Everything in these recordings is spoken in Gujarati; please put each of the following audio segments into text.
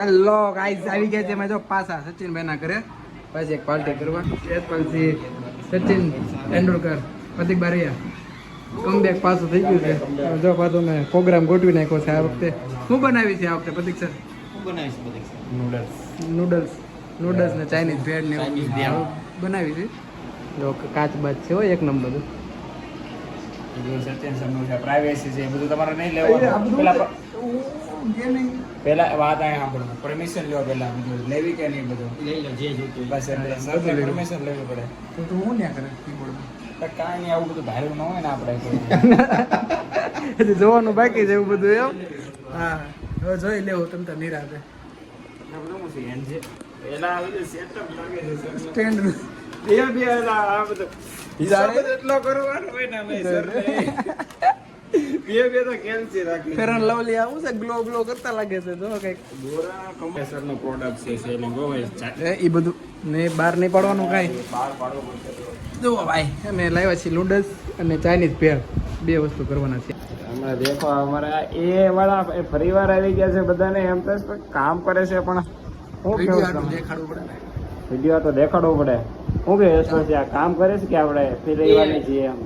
હેલો ગાઈસ આવી ગયા છે. મેં જો પાછા સચિનભાઈ ના ઘરે પછી એક પાર્ટી કરવા પછી સચિન તેંડુલકર પ્રતિક બારૈયા કમબેક પાછું થઈ ગયું છે. જો પાછો મેં પ્રોગ્રામ ગોઠવી નાખ્યો છે. આ વખતે શું બનાવી છે? આ વખતે પ્રતિક સર નૂડલ્સ ને ચાઇનીઝ ભેળ ને એવું બનાવી છે. જો કાચ બાચ છે હોય એક નંબર બધું. સચિન સરનું છે પ્રાઇવેસી છે બધું તમારે નહીં લેવાનું. પેલા વાત આ સાંભળો, પરમિશન લેવા પેલા બધું લેવી કે નહીં બધું લઈ લો જે જોતું બસ એટલે પરમિશન લેવી પડે. તો હું ન્યા કરે કીબોર્ડમાં કાંઈ નહીં, આવું બધું ધાર્યું ન હોય ને આપણે જોવાનું બાકી છે એવું બધું એમ. હા હવે જોઈ લેવું તમ તો નિરાતે પેલા બધું સેટઅપ લાગે છે સ્ટેન્ડ આ બધું હિસાબ એટલો કરવાનો હોય ને અમે સર બે તો કેન્સી રાખી ફેરન લવલી આવું છે ગ્લો ગ્લો કરતા લાગે છે. જો કઈક ગોરા કમ્પ્રેસર નો પ્રોડક્ટ છે સેલિંગ હોય એ બધું ને બહાર નહીં પાડવાનું કાંઈ. બહાર પાડવો પડશે. જો ભાઈ અમે લાવ્યા છીએ નૂડલ્સ અને ચાઇનીઝ ભેળ, બે વસ્તુ કરવાના છે. હમણાં દેખો અમારા એ વાળા ફરીવાર આવી ગયા છે. બધાને એમ તો કામ કરે છે પણ હું વિડીયો દેખાડવું પડે ને. વિડીયો તો દેખાડવો પડે. હું કે છે આ કામ કરે છે કે આપણે ફરીવારની છીએ એમ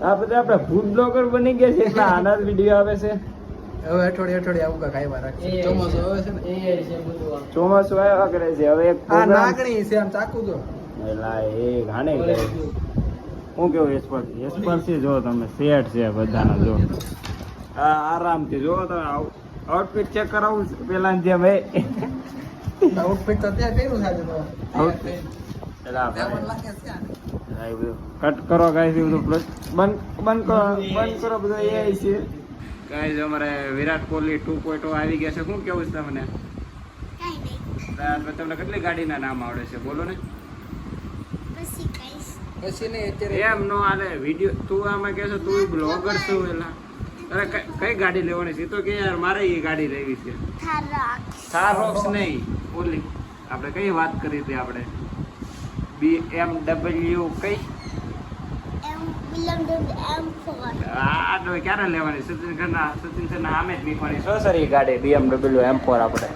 આ બધા આપણે ફૂડ બ્લોગર બની ગયા છે એટલા આનંદ વિડીયો આવે છે. હવે અઠવાડિયે આવું કાંઈક આવ્યા રાખશે. ચોમાસું આવે છે ને ચોમાસું આવ્યા કરે છે. હવે એક આ નાગણી છે આમ ચાકુ જો એલા એ ઘાણે ગઈ. હું કેવું એસપરસી જો તમે સેટ છે બધાના. જો આરામથી જો તમે આઉટફિટ ચેક કરાવું પેલા જેમ એ આઉટફિટ તો ત્યાં કર્યું છે આઉટફિટ કટ કરો ગાઈસ બધું બંધ કરો બધું એ છે ગાઈસ. અમારે વિરાટ કોહલી 2.0 આવી ગયા છે. શું કેવું છે તમને? તમને કેટલી ગાડીના નામ આવડે છે બોલો ને? પછી ને અત્યારે એમ નો આલે વિડિયો. તું આમાં કહે છે તું બ્લોગર છું એલા અરે કઈ ગાડી લેવાની છે? તો કે યાર મારે એ ગાડી લેવી છે. થાર રોક્સ નહીં ઓલી આપણે કઈ વાત કરી હતી આપણે BMW કઈ આ ક્યારે લેવાની? સચિન સરના સામે જ નીકળવાની છો સર એ ગાડી BMW M4 આપણે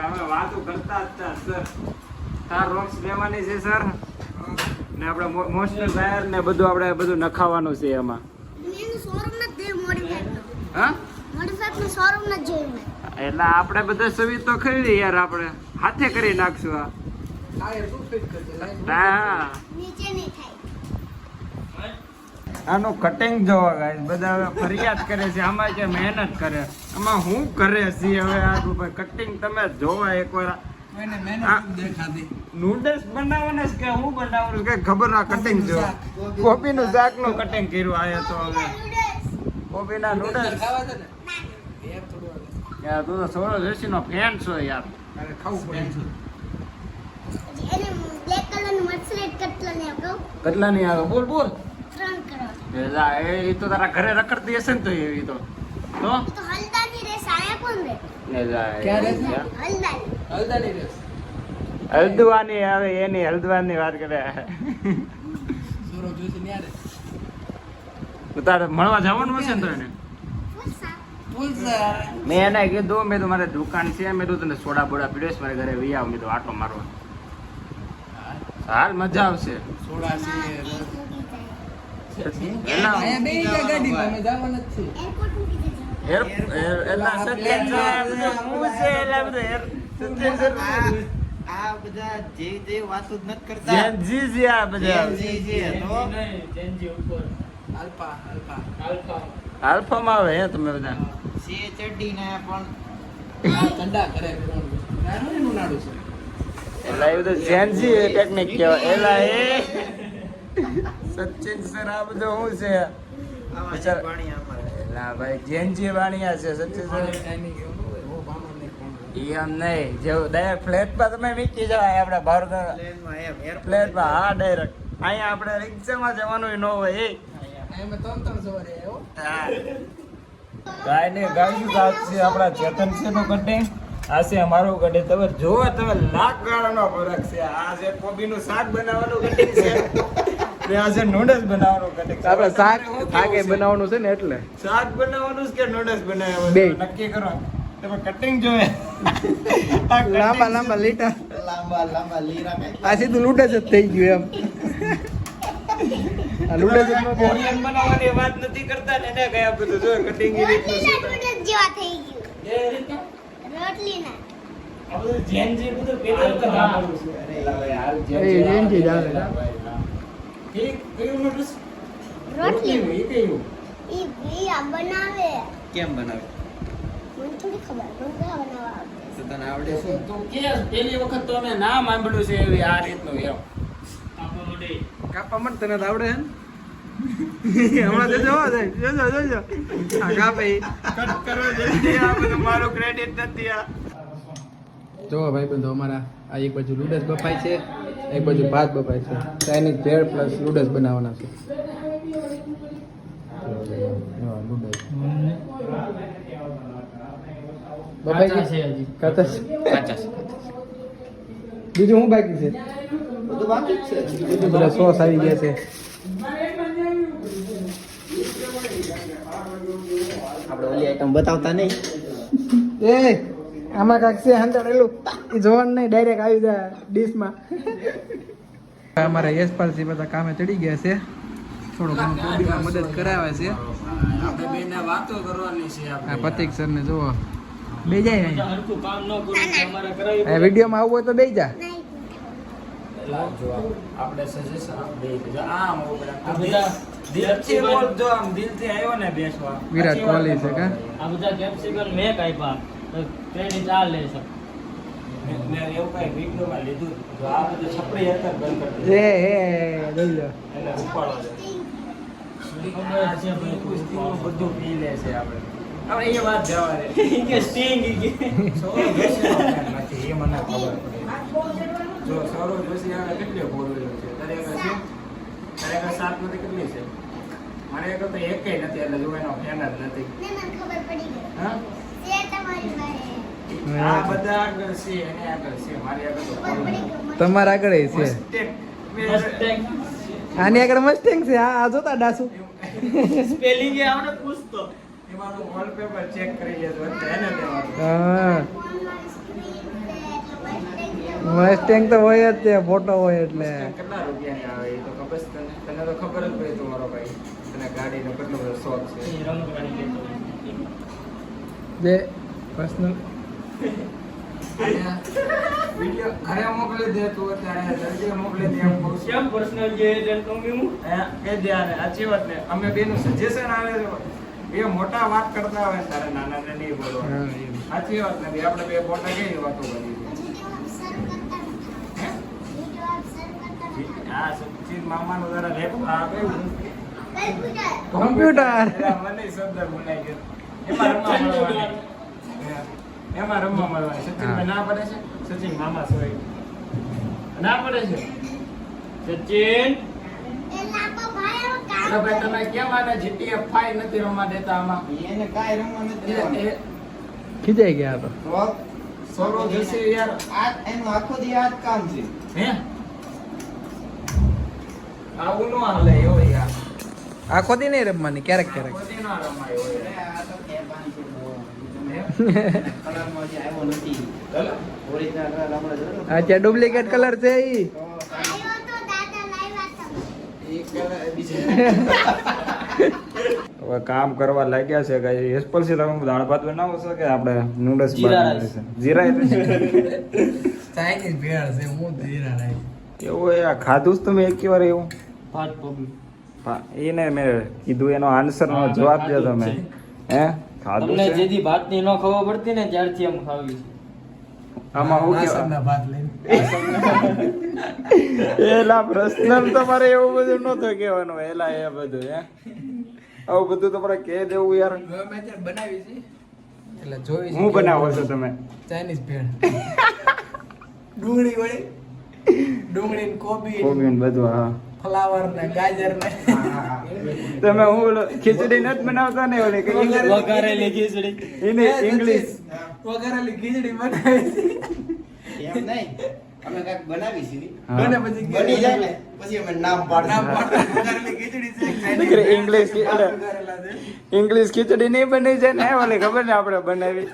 અમે વાતો કરતા હતા સર. થાર રોક્સ લેવાની છે સર ને આપણે મોસ્ટર ટાયર ને બધું આપણે બધું નખાવાનું છે એમાં. હા એટલે આપણે બધા સવી તો ખરીદી યાર આપણે હાથે કરી નાખશું. હા આનું કટિંગ જોવા ગાઈસ બધા ફરિયાદ કરે છે આમાં કે મહેનત કરે. આમાં હું કરે છે હવે આ કટિંગ તમે જોવા એકવાર. નૂડલ્સ બનાવવાના કે હું બનાવવાનું કે ખબર ના કટિંગ જો કોબીનું શાક નું કટિંગ કર્યું આયા તો હવે કોબીના નૂડલ્સ યાર તું તો સોળો દેશી નો ફેન છો યાર. ખાવું પડે. કેટલા ની આવે બોલ બોલ. એ તો તારા ઘરે રખડતી હશે ને તો એવી તો હલ્દવાની આવે એની હલ્દવાની વાત કરે. તારે મળવા જવાનું હશે ને તો એને મેં એને કીધું મેં તો મારે દુકાન છે મેં તો તને સોડા બોડા પીડ્યો મારે ઘરે વી આવ મેં તો આટો મારવા હાલ મજા આવશે. સોડા આલ્ફામાં આવે હે તમે બધા ઠંડા કરે ઉનાળું છે એલા એ બધું જેનજી ટેકનિક કહેવાય. એલા એ સચિન સર આ બધું શું છે? એલા ભાઈ જેનજી વાણિયા છે સચિન સર. એમ નહીં જેવું ડાયરેક્ટ ફ્લેટમાં તમે મીકી જવાય આપણા ભારત ફ્લેટમાં. હા ડાયરેક્ટ અહીંયા આપણે રિક્ષામાં જવાનું ન હોય એ કાંઈ નહીં ગાડી છે આપણા ચેતન છે નું કટિંગ આ છે અમારું કટિંગ. તમે જોવો તમે લાખ ગાળાનો ફરક છે. આ છે કોબીનું શાક બનાવવાનું કટિંગ છે ને આ છે નૂડલ્સ બનાવવાનું કટિંગ. આપણે શાક બનાવવાનું છે ને એટલે શાક બનાવવાનું કે નૂડલ્સ બનાવવાનું બે નક્કી કરો. તમે કટિંગ જોવે લાંબા લાંબા લીટા લાંબા લીરા કઈ આ સીધું લૂંટે જ થઈ ગયું એમ આ લૂંટે જ નો કે ઓનિયન બનાવવાની વાત નથી કરતા ને એને કઈ બધું જો કટિંગ એ રીતનું છે જેવા થઈ ગયું એ રીતનું રોટલી ના આ બધું જેન જે બધું પેલા તો ગામડું છે અરે યાર એ જેનજી જ આવે. કયું નોટિસ રોટલી એ કયું ઈ આ બનાવે કેમ બનાવે મને થોડી ખબર મને કયા બનાવવા આવે તો તને આવડે છે તો કે પેલી વખત તો અમે નામ સાંભળ્યું છે એવી આ રીતનું એમ આપણો મોઢે કાપા મત તને તો આવડે હે ને? હમણાં તો જોવા જાય જોજો આ કાપે ઈ. કટ કરો જલ્દી આ બધું મારું ક્રેડિટ નથી આ જો ભાઈ બંધો અમારા આ એક બાજુ લૂડસ બફાય છે એક બાજુ ભાત બફાય છે ચાઇનીઝ ભેળ પ્લસ લૂડસ બનાવવાના છે લૂડસ બફાઈ કાચા છે ગઈ? હજી. કાચા છે? કાચા છે બીજું શું બાકી છે બધું બાકી જ છે બીજું બધા સોસ આવી ગયા છે આપણે ઓલી આઈટમ બતાવતા નહીં એ આમાં કાંઈક છે હંતાડેલું એ જોવાનું નહીં ડાયરેક્ટ આવી જાય ડીશમાં અમારા યશપાલસિંહ બધા કામે ચડી ગયા છે થોડો ઘણો કોબીમાં મદદ કરાવે છે આપણે બેને વાતો કરવાની છે આ આપણે પતિક સરને જુઓ બે જાય અહીંયા હરખું કામ ન કરું તો અમારે કરાવી આ વિડીયોમાં આવવું હોય તો બે જા નહીં પેલા જો આપણે સજેશન આપી દઈએ આમ આ બધા દિલથી બોલ જો આમ દિલથી આવ્યો ને બેસવા વિરાટ કોહલી છે કા આ બધા કેપ્સિકમ મેં કાપ્યા તો ક્રેડિટ આ લે છે મેં એવું કઈ વિડીયોમાં લીધું જો આ બધું છપડી હતા બંધ કરી એ જોઈ લો એટલે ઉપાડવા દે કુસ્તીનું બધું પી લે છે આપણે હવે એ વાત જવા દે કે સ્ટિંગ કે સૌરવ જોશીનો fan નથી, એ મને ખબર પડી. જો સૌરવ જોશી આવે કેટલી બોલેલો છે તારે આગળ છે તારે આગળ 7 માંથી કેટલી છે મારે આગળ તો એકેય નથી એટલે જો એનો ફેન જ નથી ને મને ખબર પડી ગઈ હા તે તમારી પાસે આ બધા આગળ છે એને આગળ છે મારી આગળ તો ખબર પડી ગઈ તમારા આગળ એ છે Mustang. આની આગળ મસ્ટેંગ છે આ જોતા ડાસુ સ્પેલિંગ એ આવડે પૂછતો એમાંનું wallpaper check કરી લેજો એટલે એને દેવાનું. હા ફોનમાં સ્ક્રીન છે એટલે મસ્ટેંગ તો હોય જ તે ફોટો હોય એટલે કેટલા રૂપિયાની આવે એ તો ખબર છે તને તને તો ખબર જ હોય તમારો ભાઈ તને ગાડીનો કેટલો બધો શોખ છે એ રંગ કાઢી લેતો જે પર્સનલ વિડિયો ઘરે મોકલી દે તું અત્યારે જલ્દી મોકલી દે એમ કહું છું. કેમ પર્સનલ જે તેલ કમી હું કહી દે આને સાચી વાત ને અમે બેનું સજેશન આવે છે બે મોટા વાત કરતા હોય ને તારે નાના ને નહીં બોલવાનું સાચી વાત ને આપણે બે મોટા કઈ વાતો કરી વિડિયો આપ સર્વ કરતા હે? વિડિયો આપ સર્વ કરતા આ સચિન મામાનું જરા લેપ આ કયું કમ્પ્યુટર કોમ્પ્યુટર એલા મને શબ્દ ભૂલાઈ ગયો એમાં રમવા મળવાની એમાં રમવા મળવાની સચિન ના પડે છે સચિન મામા સોરી ના પડે છે સચિન એ લાંબો ભાઈ હવે એટલે કામ ભાઈ તમે કેમ આને GTA 5 નથી રમવા દેતા આમાં એને કાંઈ રમવા નથી દેવાનું. એ ખીજાઈ ગયા તો તો સૌરવ જોશી યાર આ એનું આખો દી આ જ કામ છે હે આવું નો હાલે એવો યાર આખો દી નહીં રમવાની ક્યારેક ક્યારેક બધી ના રમાય હોય આ તો ખેપાની છે બહુ. હે? કલરમાં હજી આવ્યો નથી ચાલો. ઓરિજિનલ કલર આપણે જોયો ને. આ ડુપ્લિકેટ કલર છે ઈ તો આવ્યો તો દાદા લાવ્યા તો હવે કામ કરવા લાગ્યા છે કે એસ્પલસી તમે દાળ ભાત બનાવો છો કે આપણે નૂડલ્સ જીરા બનાવીએ છે જીરા ચાઇનીઝ ભેળ છે હું ધીરા રાઈ એવું એ આ ખાધું જ તમે એક વાર એવું ભાત પગી એને મેં કીધું એનો આન્સર નો જવાબ દો તમે હે ખાધું તમને છે જેથી ભાત ની ન ખબર પડતી ને ત્યારથી એમ ખાવી છે આમાં હું વાસણના ભાત લઈને એલા પ્રશ્ન તમારે એવું બધું નહોતું કહેવાનું એલા એ બધું હે આવું બધું તમારે કહી દેવું યાર મેં અત્યારે બનાવી છે એટલે જોઈ છે હું બનાવો છો તમે ચાઇનીઝ ભેળ ડુંગળી વળી ડુંગળી ને કોબી કોબી ને બધું હા ફ્લાવર ને ગાજર ને તમે હું ઓલો ખીચડી નથી બનાવતા ને ઓલી કઈ વઘારેલી ખીચડી એને ઇંગ્લિશ વઘારેલી ખીચડી બનાવી છે એમ નહીં અમે કાંઈક બનાવી છીએ હા. બને પછી બની જાય ને પછી અમે નામ પાડશું. નામ પાડતા વઘારેલી ખીચડી દીકરી ઇંગ્લિશ ખીચડી નહીં બની છે ને ઓલી ખબર ને આપણે બનાવી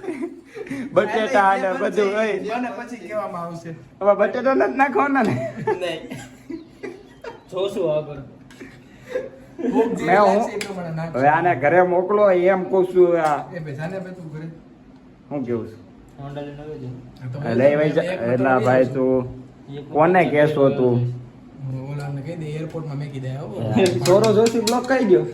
બટેટા અને બધું હોય અને પછી કહેવામાં આવશે હવે બટેટા નથી નાખવાના ને જોશું આગળ મેં હું હવે આને ઘરે મોકલો એમ કહું છું આ હું કેવું છું હોન્ડા લઈને આવી જાઓ. એટલે ભાઈ એટલા ભાઈ તું કોને કહેશો તું સોરો જોશી બ્લોક કઈ ગયો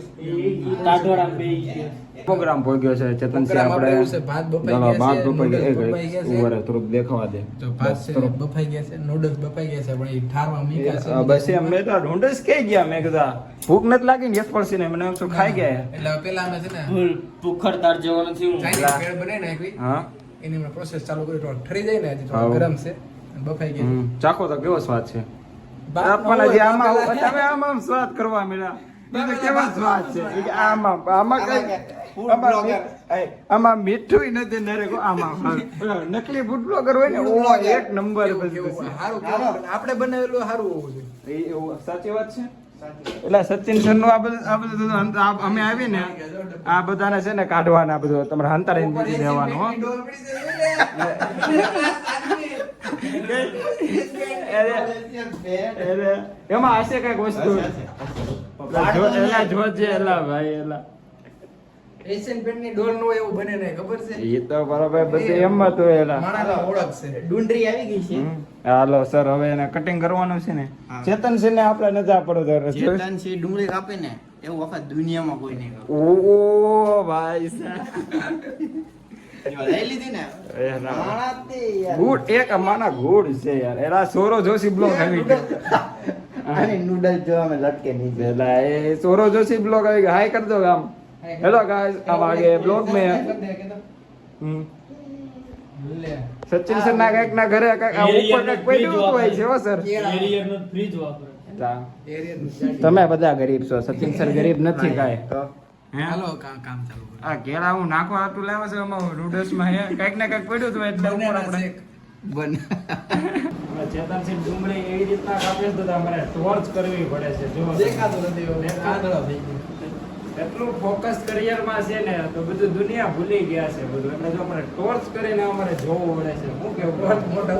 કાઢવાડા બેઈ ગયા. પ્રોગ્રામ પોઈ ગયો છે ચેતનસિંહ આપણે ભાત બફાઈ ચાલો, ગયા ભાત છે, બફાઈ ગયા. નૂડલ્સ બફાઈ ગયા છે. ઉભો રહે, થોડુંક દેખાવા દે બસ થોડુંક. બફાઈ ગયા છે નૂડલ્સ બફાઈ ગયા છે પણ એ ઠારવા મૂક્યા છે બસ એમ મેં તો ઢૂંઢસ કઈ ગયા મેં કીધું ભૂખ નથી લાગી ને યશ પડશે ને મને એમ તો ખાઈ ગયા એટલે પેલા અમે છે ને ફૂલ ભૂખડ તાર જેવો નથી હું. ચાઇનીઝ ભેળ બનાવી નાખી હા એની હમણાં પ્રોસેસ ચાલુ કરી તો ઠરી જાય ને હજી હા. થોડું ગરમ છે અને બફાઈ ગઈ હમ. ચાખો તો કેવો સ્વાદ છે બાપ પણ હજી આમાં તમે આમાં સ્વાદ કરવા મળ્યા બીજો કેવો સ્વાદ છે એ કે આમાં કઈ આમાં મીઠું નથી નરેકો આમાં નકલી ફૂડ બ્લોગર હોય ને ઓ એક નંબર સારું કેવું આપણે બનાવેલું સારું હોવું જોઈએ સાચી વાત છે એટલે સચિન સર નું આ બધું અમે આવી ને આ બધાને છે ને કાઢવાના આ બધું તમારે હંતારી દીધી દેવાનું હો એમાં હશે કઈક વસ્તુ એલા જોજે એલા ભાઈ એલા એશિયન પેન્ટ ની ડોલ નો એવું બને નહીં ખબર છે એ તો બરાબર બધું એમ જ હોય એલા માણાનો ઓળખ છે ડુંડરી આવી ગઈ છે હાલો સર હવે એને કટિંગ કરવાનું છે ને ચેતન સિંહ ને આપણે નજા પડો ચેતન છે ડુંગળી કાપે ને એવું આખા દુનિયામાં કોઈ નહીં કાપે. ઓ ભાઈ એવા લઈ લીધી ને માણા તે યાર. ગુડ એક અમાના ગુડ છે યાર એલા સોરો જોશી બ્લોગ આવી ગયો આની નૂડલ્સ જોવા મેં લટકે નહીં જાય. એલા એ સોરો જોશી બ્લોગ આવી ગયો હાય કર દો આમ હેલો ગાइस अब आगे ब्लॉग में લે સચિન સર ના કઈક ના ઘરે કઈક આ ઉપર કઈક પડ્યું હોય છે હો સર એરિયરનો ફ્રીજ વાપરે. તમે બધા ગરીબ છો સચિન સર ગરીબ નથી કાંઈ તો હાલો કામ ચાલુ કરો આ કેળા હું નાખવા હાટું લાવે છે આમાં નૂડલ્સ માં હે કઈક ને કઈક પડ્યું હતું એટલે ઉપર આપણે ચેતનસિંહ ડુંગળી એવી રીતના કાપે છે તો અમારે ટોર્ચ કરવી પડે છે જો દેખાતું નથી હવે કાદળો થઈ ગયો એટલું ફોકસ કરિયરમાં છે ને તો બધું દુનિયા ભૂલી ગયા છે બધું એટલે જો અમારે ટોર્ચ કરીને અમારે જોવું પડે છે શું કેવું મોટા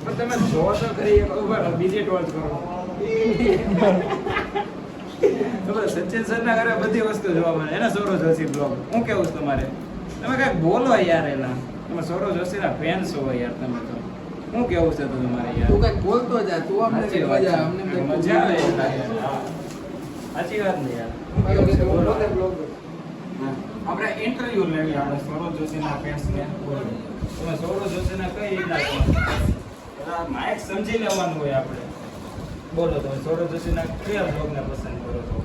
પણ તમે જો તો ખરી એક ઉપર બીજી ટોર્ચ કરો ખબર સચિન સર ના ઘરે બધી વસ્તુ જોવા મળે એને સોરો જોશી બ્લોગ હું કેવું છું તમારે તમે કઈક બોલો યાર એલા તમે સોરો જોશી ના ફેન્સ હો યાર તમે તો શું કેવું છે તો તમારે યાર તું કઈક બોલતો જા તું અમને કઈક મજા અમને કઈક મજા આવે સાચી વાત ને યાર આપણે ઇન્ટરવ્યુ લેવી આપણે સૌરવ જોશીના ફેન્સને તમે સૌરવ જોશીના કઈ રીતના માઇક સમજી લેવાનું હોય આપણે બોલો તમે સૌરવ જોશીના કયા બ્લોગને પસંદ કરો છો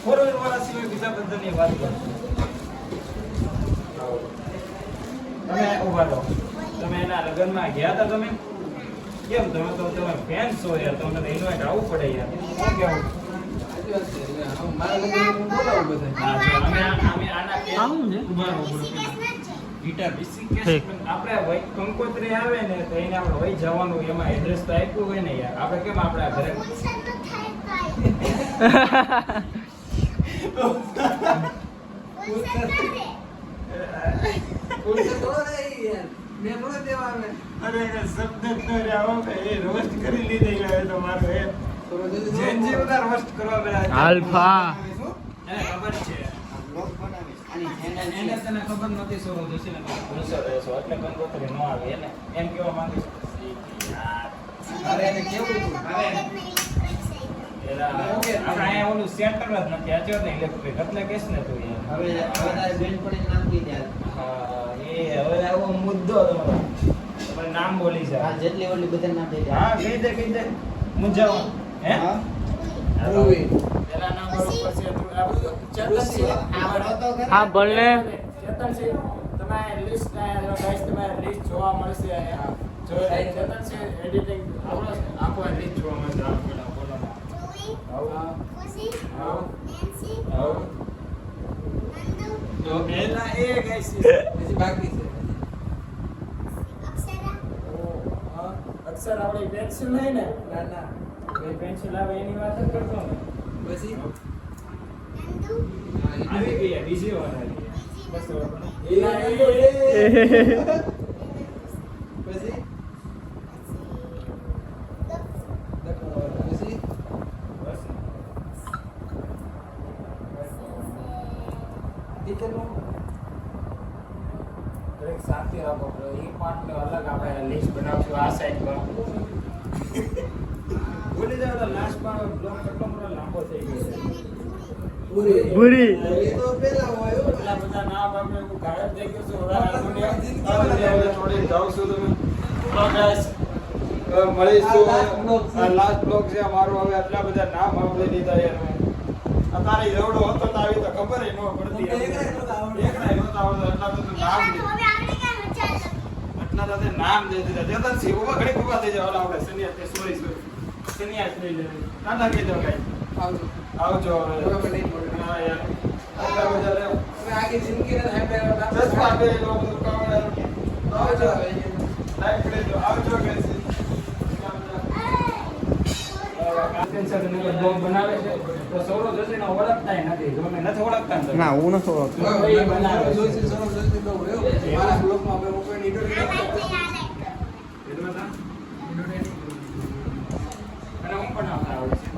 ફોર વ્હીલ વાળા સિવાય બીજા બધાની વાત કરો તમે ઉભા રહો તમે એના લગ્નમાં ગયા હતા તમે કેમ તમે તો તમે ફેન્સ છો યાર તમને ઇન્વાઇટ આવવું પડે યાર શું કેવું કંકોત્રી આવે ને તો એને આપણે વહી જવાનું એમાં એડ્રેસ તો આપ્યું હોય ને યાર આપણે કેમ આપણે આ ઘરે અરે શબ્દ તો આવો એ રોસ્ટ કરી લીધી ગયો તો મારો એ જેનજી બધા રોસ્ટ કરવા બેઠા આલ્ફા. એને ખબર છે બ્લોગ બનાવીશ. આની channel છે. એને તને ખબર નથી સોરો જોશી ને ગુસ્સો રહેશો એટલે કંકોત્રી નો આવે એને એમ કેવા માંગીશ અરે એને કેવું હતું એલા આપણે અહીંયા ઓલું સેન્ટર જ નથી આ જો ને ઇલેક્ટ્રિક એટલે કેસ ને તું યાર હવે તારે બેન પડીને નામ કહી દે. હા એ હવે આવો મુદ્દો તમારો તમારું નામ બોલી છે આ જેટલી ઓલી બધા નામ કહી દે. હા કહી દે મુંજાવ હે હા. ઓય પેલા નંબર ઉપર છે આ બધું ચેતનસિંહ આવડો તો ખરા. હા ભલે. ચેતનસિંહ તમે લિસ્ટ ગાઈસ તમારે લિસ્ટ જોવા મળશે અહીંયા જો ચેતનસિંહ એડિટિંગ આવડે છે આખો લિસ્ટ જોવા મળશે આપ પેલા બોલો તો પેલા એ ગાઈસ પછી બાકી છે અક્ષર આવડી પેન્સિલ નહીં ને ના ના પેન્સિલ આવે એની વાત જ કરતો ને. પછી આવી ગઈ બીજી વાર આવી. બસ હવે પછી બસ. દરેક શાંતિ રાખો bro. એ પાર્ટને અલગ આપણે લિસ્ટ બનાવશું આ સાઈડ પર. ભૂલી જાવ તો લાસ્ટ માં બ્લોક કેટલો મોટો લાંબો થઈ ગયો છે. પૂરી એ તો પેલા હોય એટલા બધા નામ આપણે હું ગાયબ થઈ ગયો છું. હવે થોડી જાઉં છું તમે. તો guys, મળીશું. આ લાસ્ટ બ્લોક છે અમારો. હવે આટલા બધા નામ આપણે લીધા યાર મેં. અત્યારે એવડો હતો તો આવી તો ખબર ય ન પડતી. એકડાય નહોતા આવડતું. એટલા બધું નામ લીધું. હવે આપણે કઈ મજા આટલા બધા નામ દે દીધા. દેતા છે ઉભા ઘડી ઉભા થઈ જાવ. આપણે સન્યાસ સોરી સન્યાસ લઈ લે. ટાટા કહી દો ગાઈસ. આવજો આવજો હવે. બરાબર નહીં મળે. હા યાર. આટલા બધા રહ્યો. હવે આગળ જિંદગીને સાંભળ્યા ચશ્મા પહેરી લો બધું કાવડ. આવજો હવે લાઈક કરી દો. આવજો ગાઈસ. બ્લોગ બનાવે છે તો સૌરો જશે ને ઓળખતાય નથી. જો મેં નથી ઓળખતા ને તમે. ના હું નથી ઓળખતો. મારા બ્લોગમાં આપણે કોઈ ઇન્ટરવ્યુ એટલું હતા? અને હું પણ આવતા આવડે છે.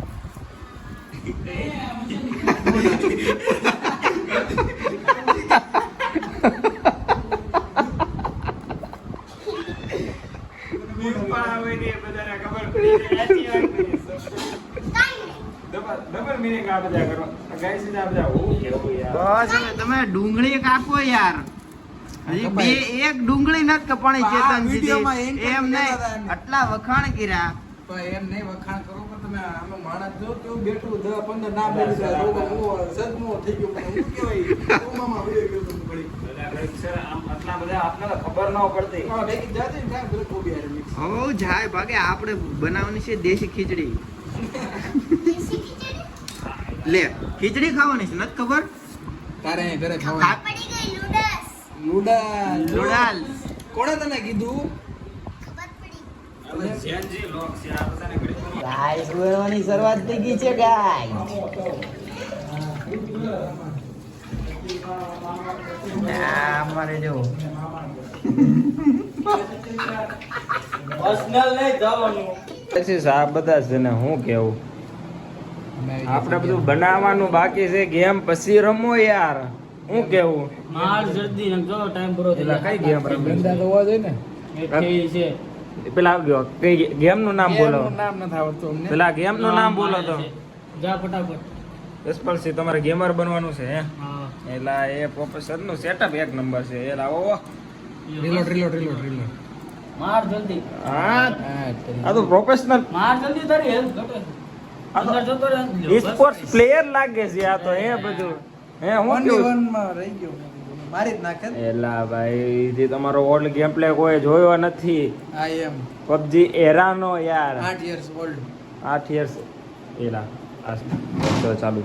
હું પણ આવે ને બધાને ખબર પડી જાય. ડબલ મીનિંગ આ બધા કરો. ગાઈસ આ બધા હું કેવું યાર. બસ હવે તમે ડુંગળી કાપો યાર. હજી બે એક ડુંગળી નથી કપાણી ચેતન વિડીયોમાં એમ દીધી. એમ કહેતા નહીં હતા એમ. આટલા વખાણ કર્યા. પણ એમ નહીં વખાણ કરો પણ તમે આમાં માણસ જો કેવું બેઠું 10-15 નામ લઈ લીધા રોગો સદમો થઈ ગયો પણ હું કેવાય કોમામાં વહી ગયો તો પડી બધા ગાઈસ સર આમ આટલા બધા આપને તો ખબર ન પડતી. હા ભેગી જાતે ને કાંઈ બધું કોબી હારે mix. હો જાય ભાગે આપણે બનાવવાની છે દેશી ખીચડી. લે ખીચડી ખાવાની છે નથી ખબર? તારે અહીં ઘરે ખાવા પડી ગઈ નૂડલ્સ લોડાલ કોણે તને કીધું ખબર પડી હવે જેનજી લોક છે આ બધાને ઘડી કોણ ગાઈસ બોલવાની શરૂઆત થઈ ગઈ છે ગાઈસ. અમારે જો પર્સનલ નહીં જવાનું. પછી આ બધા છે ને હું કેવું આપણે બધું બનાવવાનું બાકી છે. ગેમ પછી રમો યાર. હું કેવું માર જલ્દી ને જો ટાઈમ પૂરો થઈ પેલા કઈ ગેમ રમી? ધંધા તો હોવા જોઈએ ને થઈ છે. પેલા ગયો કઈ ગેમ નું નામ બોલો. એમનું નામ નથી આવડતું અમને પેલા ગેમ નું નામ બોલો તો. જા ફટાફટ. એસપલસી તમારે ગેમર બનવાનું છે હે? હા એલા એ પ્રોફેસર નું સેટઅપ એક નંબર છે. એલા ઓ રીલોડ માર જલ્દી આ આ તો પ્રોફેશનલ માર જલ્દી તારી હેલ્પ ઘટે અંદર જતો રહે સ્પોર્ટ્સ પ્લેયર લાગે છે આ તો હે બધું. હે હું ઓનલી કેવું વન માં રહી ગયો મારી જ નાખે એલા ભાઈ જે તમારો ઓલ્ડ ગેમ પ્લે કોઈ જોયો નથી. આઈ એમ પબજી એરાનો યાર 8 years old 8 years એલા આ તો ચાલુ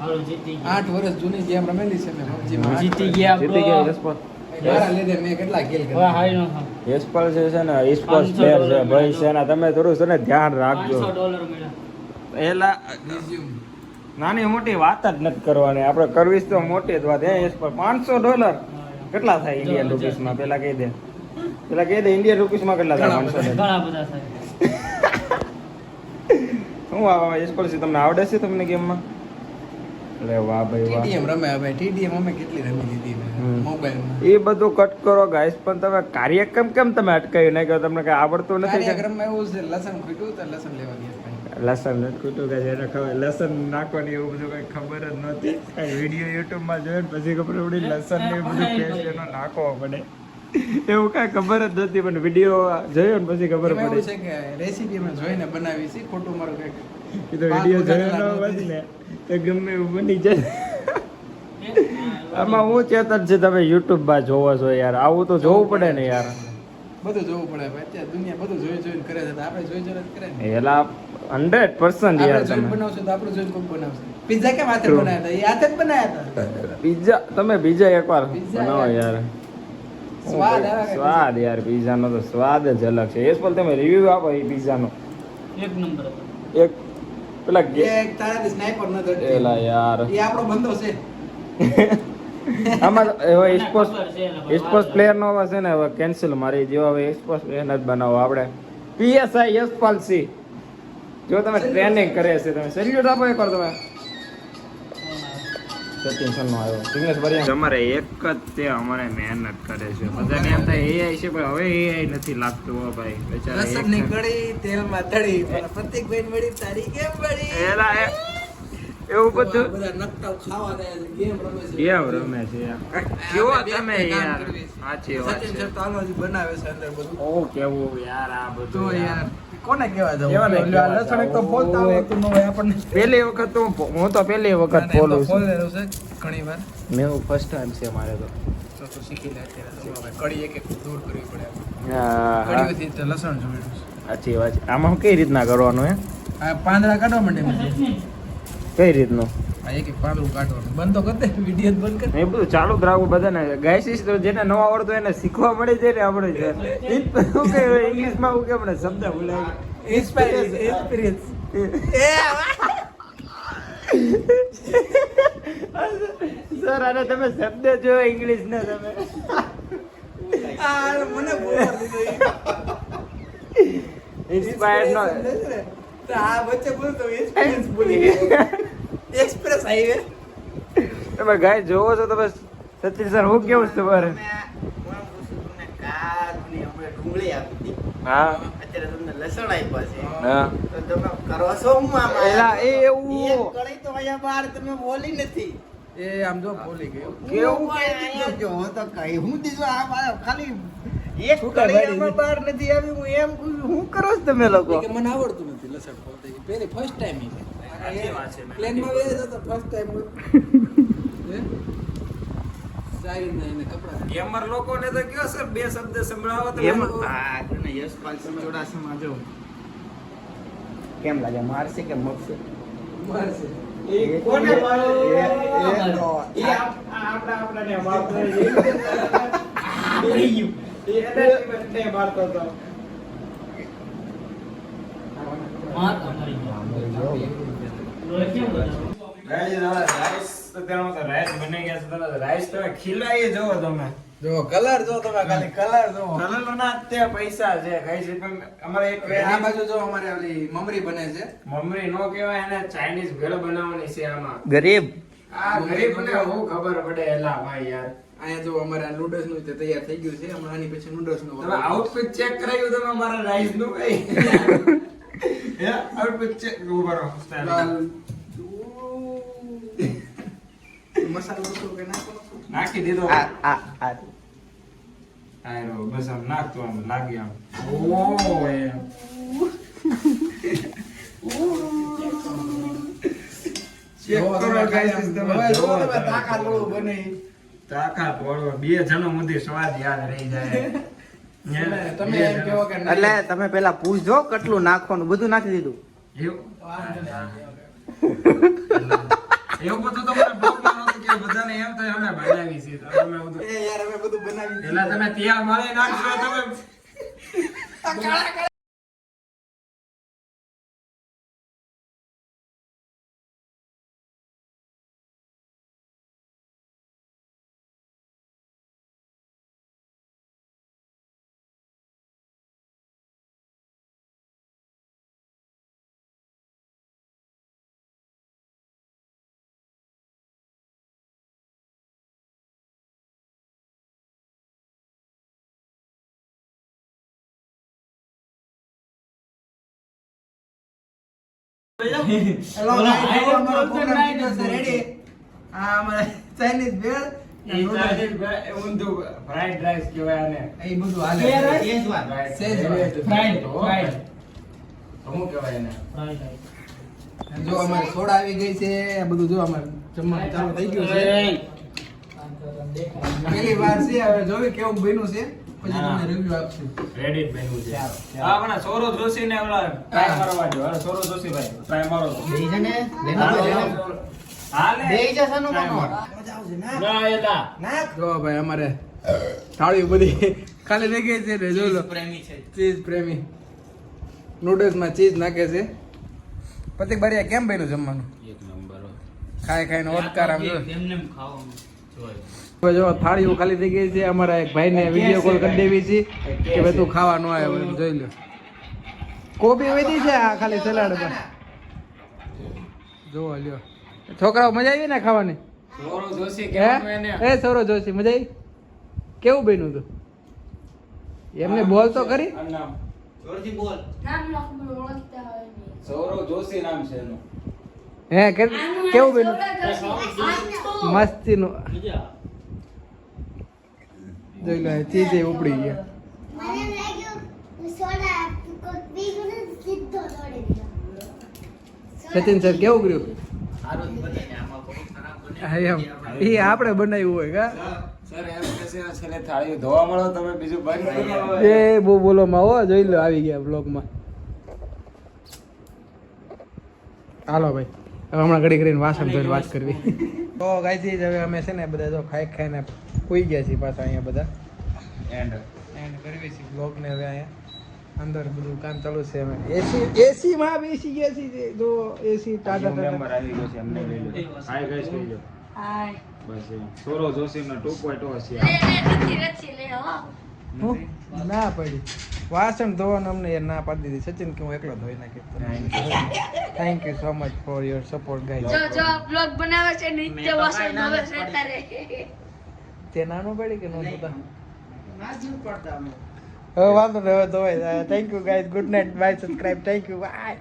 હાલો જીતી ગયા 8 વર્ષ જૂની ગેમ રમેલી છે મેં PUBG માં જીતી ગયા જીતી ગયા એસપોર્ટ. મારા લીધે મેં કેટલા કિલ હવે કર્યા હારી નો એસપોર્ટ છે ને સ્પોર્ટ્સ પ્લેયર છે ભાઈ છે ને તમે થોડું છે ને ધ્યાન રાખજો. $500 મળ્યા. એલા Resume. નાની મોટી વાત જ નથી કરવાની. આપણે કરવી તો મોટી જ વાત. હે એસપોર્ટ $500 કેટલા થાય ઇન્ડિયન રૂપીસમાં? પેલા કહી દે ઇન્ડિયન રૂપીસમાં કેટલા થાય? $500 ઘણા બધા થાય. શું એસપોર્ટ તમને આવડે છે તમને ગેમમાં? અરે વાહ ભાઈ વાહ. TDM રમે ભાઈ TDM અમે કેટલી રમી લીધી મોબાઈલમાં એ બધું કટ કરો ગાઈસ, પણ તમે કાર્યક્રમ કેમ તમે અટકાવી નાખ્યો? તમને કઈ આવડતું નથી? કાર્યક્રમમાં એવું છે લસણ ખૂટ્યું તો લસણ લેવા ગયા લસણ નથી ખૂટું કે એને ખબર લસણ નાખવાની એવું બધું કઈ ખબર જ નહોતી. કઈ વિડીયો યુટ્યુબમાં જોયો ને પછી ખબર પડી લસણ ને બધું પેસ્ટ એનો નાખવો પડે એવું કઈ ખબર જ નથી, પણ વિડીયો જોયો ને પછી ખબર એમાં એવું પડી. છે કે રેસીપી અમે જોઈને બનાવી છે ખોટું મારું કઈક એ તો વિડીયો જોયો ન હોય ને તો ગમે એવું બની જાય. આમાં હું ચેતન છે તમે યુટ્યુબ માં જોવો છો યાર, આવું તો જોવું પડે ને યાર. બધું જોવું પડે ભાઈ. અત્યારે દુનિયા બધું જોઈ જોઈને કરે છે તો આપણે જોઈ જોઈને જ કરે ને. એલા 100% યાર આપણે જોઈને તમે બનાવશું તો આપણું જોઈને કોક બનાવશે. પિઝા કેમ હાથે બનાવ્યા હતા? એ હાથે જ બનાવ્યા હતા. પિઝા તમે બીજા એકવાર પિઝા બનાવો યાર. યાર. સ્વાદ આવે કે સ્વાદ યાર પિઝા નો તો સ્વાદ જ અલગ છે. એસ પર તમે રિવ્યુ આપો એ પિઝા નો. એક નંબર હતો. એક પેલા એક તારાથી સ્નાઈપર ન થતી. એલા યાર એ આપણો બંધો છે. આમાં હવે સ્પોર્ટ્સ ખબર છે એટલે સ્પોર્ટ્સ પ્લેયર નો હવે છે ને હવે કેન્સલ મારી જેવા હવે સ્પોર્ટ્સ પ્લેયર જ બનાવો આપણે પીએસઆઈ યશપાલસિંહ જો તમે ટ્રેનિંગ કરે છે તમે સેલ્યુટ આપો એકવાર તમે સચિન સનનો આવ્યો સિગ્નેશ ભર્યા તમારે એક જ તે અમારે મહેનત કરે છે બધાને એમ થાય એઆઈ છે પણ હવે એઆઈ નથી લાગતું હો ભાઈ બેચારા લસણની કળી તેલમાં તળી પણ પ્રતિકભાઈ મળી તારી કેમ મળી? એલા એવું બધું બધા નકટાઓ ખાવા દે ગેમ રમે છે. કેમ રમે છે યાર કેવો તમે યાર સાચી વાત સચિન છે સર તો હાલો હજી બનાવે છે અંદર બધું. ઓ કેવું યાર આ તો બધું યાર કોને કહેવા જવું? કેવાને ઓલું આ લસણ એક તો ફોલતા આવડતું ન હોય આપણને. પહેલી વખત તો હું તો પહેલી વખત ના, એમ તો ફોલું છું ફોલેલું છે ઘણી વાર. મેં ફર્સ્ટ ટાઈમ છે મારે તો તો શીખી લે અત્યારે તો હવે કળી એક દૂર કરવી પડે. હા કળીઓથી તો લસણ જોડ્યું છે. સાચી વાત છે આમાં કઈ રીતના કરવાનું હે આ પાંદડા કાઢવા માંડે મને. કઈ રીતનું આ એક પાંદડું કાઢવાનું બંધ તો કર દે, વિડીયો બંધ કર. એ બધું ચાલુ જ રાખવું બધાને ગાયસીસ તો જેને ન આવડતું એને શીખવા મળી જાય ને આપણે શું કે ઇંગ્લિશમાં હું કે આપણે શબ્દ ભૂલાય એક્સપિરિયન્સ. સર આને તમે શબ્દ જો ઇંગ્લિશ ને તમે આ મને બોલવા દીધો ઈ. ઇન્સ્પાયર્ડ નો તો આ વચ્ચે બોલતો એક્સપિરિયન્સ બોલી ગયો. Express highway. તમે ગાય જોવો છો તમે સચિન સર હું કેવું છે તમારે ડુંગળી આપી હતી હા અત્યારે તમને લસણ આપ્યા છે હા તો તમે કરો છો હું આમાં? એલા એ એવું એક કળી તો અહીંયા બહાર તમે બોલી નથી એ આમ જો બોલી ગયો. કેવું અહીંયા જો તો કઈ હું દીધું આ ખાલી એક શું કળી કાંઈ આમાં બહાર નથી આવી હું એમ કહું છું, હું કરો છો તમે લોકો કે મને આવડતું નથી લસણ ફોલતા. પહેલી ફર્સ્ટ ટાઈમ પ્લેનમાં વેર હતો ફર્સ્ટ ટાઈમ. સારી ના એને કપડા ગેમર લોકોને તો કયો સર બે શબ્દ સંભળાવો તો એમ આ તને યશપાલ ચુડાસમા જો કેમ લાગે મારશે કે મગશે મારશે. એ કોને મારો એ આપણાને મારતો એ એને મારતો હતો માર અમારી કેમ બધા રાઈસ તો તેમાં તો રાઈસ બની ગયા છે તમે રાઈસ તમે ખીલાઈ જોવો તમે જો કલર જો તમે ખાલી કલર જો. કલરના તે પૈસા છે કઈ છે પણ અમારે એક આ બાજુ જો અમારે ઓલી મમરી બને છે. મમરી નો કહેવાય એને ચાઇનીઝ ભેળ બનાવવાની છે આમાં ગરીબ આ ગરીબને હું ખબર પડે એલા ભાઈ યાર અહીંયા જો અમારે આ નૂડલ્સ નું તે તૈયાર થઈ ગયું છે. હમણાં આની પછી નૂડલ્સ નું તમે આઉટફિટ ચેક કરાવ્યું તમે મારા રાઈસ નું કઈ હે આઉટફિટ ચેક ઉભરો મસાલો વસ્તુ કે નાખો. નાખી દીધો આ આયરો બસ આમ નાખતો આમ લાગી આમ ઓ એમ ચેક કરો ગાઈસ તમે હવે જો જોવો તમે તમે. તાકાત વાળું બને. તાકાત વાળો બે જન્મ સુધી સ્વાદ યાદ રહી જાય તમે એમ કહો કે નહીં. એટલે તમે પેલા પૂછજો કેટલું નાખવાનું બધું નાખી દીધું એવું બધું તો મને બ્લોગમાં નહોતું કે બધાને એમ થાય અમે બનાવી છે તો અમે બધું એ યાર અમે બધું બનાવી એલા તમે ત્યાં મારે નાખશો તમે હેલો ગાઈસ અમારો પ્રોગ્રામ થઈ ગયો છે રેડી. આ અમારે ચાઇનીઝ ભેળ એ ઊંધું ફ્રાઈડ રાઈસ કહેવાય આને એ બધું હાલે. ફ્રાઈડ ફ્રાઈડ શું કહેવાય એને જો અમારે સોડા આવી ગઈ છે. આ બધું જો અમારે જમવાનું ચાલુ થઈ ગયું છે. પહેલી વાર છે. હવે જોવી કેવું બન્યું છે પછી તમને રિવ્યુ આપશું. રેડી બન્યું છે આ હમણાં સોરો જોશી ને ઓલા ટ્રાય મારવા જો હાલો સોરો જોશી ભાઈ ટ્રાય મારો તો હાલે ના એલા જો ભાઈ અમારે થાળી બધી ખાલી થઈ ગઈ છે ને જો લો પ્રેમી છે ચીઝ પ્રેમી નૂડલ્સમાં ચીઝ નાખે છે. પ્રતિક બારિયા કેમ બન્યું જમવાનું? એક નંબર. ખાઈ ખાઈને ઓટકાર આમ જો. એમને એમ ખાવાનું જોઈએ. હવે જો થાળીઓ ખાલી થઈ ગઈ છે. અમારા એક ભાઈને વિડીયો કોલ કરી દેવી છે કે ભાઈ તું ખાવા ન આવ્યો એમ જોઈ લો. કોબી વધી છે આ ખાલી સલાડમાં. જોવો લ્યો. છોકરાઓ મજા આવી ને ખાવાની? સૌરવ જોશી હે કહેવાનું એને. એ સૌરવ જોશી મજા આવી? કેવું બન્યું તું? એમને બોલ તો ખરી. આ નામ જોરથી બોલ. સૌરવ જોશી નામ છે એનું. હે કેવું બન્યું? મસ્તીનું મજા. જોઈ લો ચીઝ ઉપડી ગયા. મને લાગ્યું સોડા કોઈ બીજું ને સીધો દોડી દીધો. સચિન સર કેવું કર્યું? સારું જ બને ને આમાં કોઈ ખરાબ બને. હા એમ એ આપણે બનાવ્યું હોય કા સર એમ કે છે છેલ્લે થાળીઓ ધોવા મળો તમે બીજું બંધ કરો. એ બહુ બોલો માં હો જોઈ લો આવી ગયા બ્લોગમાં. હાલો ભાઈ હવે હમણાં ઘડી કરીને વાસણ ધોઈને વાત કરવી. તો ગાયથી જ હવે અમે છે ને બધા જો ખાઈ ખાઈને પૂઈ ગયા છીએ પાછા અહીંયા બધા એન્ડ એન્ડ કરવી છીએ બ્લોગને હવે અહીંયા અંદર બધું કામ ચાલુ છે. અમે એસીમાં બેસી ગયા છીએ જો એસી ટાટા મેમ્બર ટાટા આવી ગયો છે એમને લઈ લો. હાય ગાઈસ કહી દો. બસ એમ. સૌરવ જોશીનો 2.0 છે આ. હું ના પડી વાસણ ધોવાનું અમને યાર ના પાડી દીધી. સચિન કે હું એકલો ધોઈ નાખીશ. Thank you so much for your support guys. જો બ્લોગ બનાવે છે નિત્ય વાસણ ધોવે છે તારે. તે નાનું પડી કે નો જોતા? ના જીવ પડતા અમે. હવે વાંધો નહીં હવે ધોવાય. Thank you guys. Good night. Bye. Subscribe. Thank you. By.